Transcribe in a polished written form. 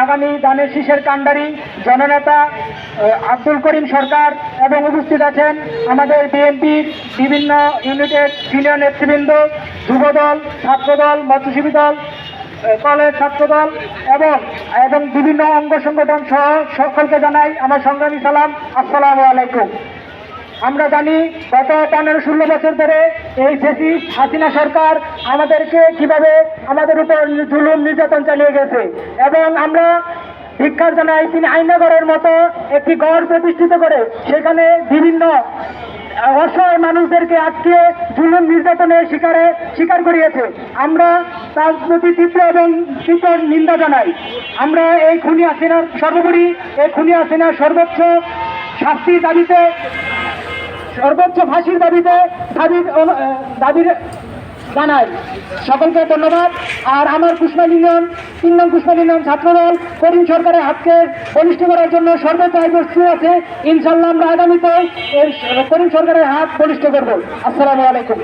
আগামী ধানের শীষের কাণ্ডারি জননেতা আব্দুল করিম সরকার এবং উপস্থিত আছেন আমাদের বিএনপির বিভিন্ন ইউনিটের সিনিয়র নেতৃবৃন্দ, যুবদল, ছাত্রদল, মৎস্যজীবী দল, কলেজ ছাত্রদল এবং বিভিন্ন অঙ্গ সংগঠন সহ সকলকে জানাই আমার সংগ্রামী সালাম, আসসালামু আলাইকুম। আমরা জানি গত 15-16 বছর ধরে এই ফ্যাসিস্ট হাসিনা সরকার আমাদেরকে কিভাবে আমাদের উপর জুলুম নির্যাতন চালিয়ে গেছে, এবং আমরা ধিক্কার জানাই তিনি আইনাগরের মতো একটি গড় প্রতিষ্ঠিত করে সেখানে বিভিন্ন অসহায় মানুষদেরকে আজকে জুলুম নির্যাতনের শিকার করিয়েছে। আমরা তার প্রতি তীব্র নিন্দা জানাই। আমরা এই খুনি হাসিনার সর্বোপরি এই খুনি হাসিনার সর্বোচ্চ শাস্তির দাবিতে, সর্বোচ্চ ফাঁসির দাবি জানাই। সকলকে ধন্যবাদ। আর আমার কুশমাইল ইউনিয়ন 3 নং কুশমাইল ইউনিয়ন ছাত্রদল করিম সরকারের হাতকে বলিষ্ঠ করার জন্য সর্বোচ্চ প্রস্তুত আছে। ইনশাল্লাহ আমরা আগামীতে করিম সরকারের হাত বলিষ্ঠ করব। আসসালামু আলাইকুম।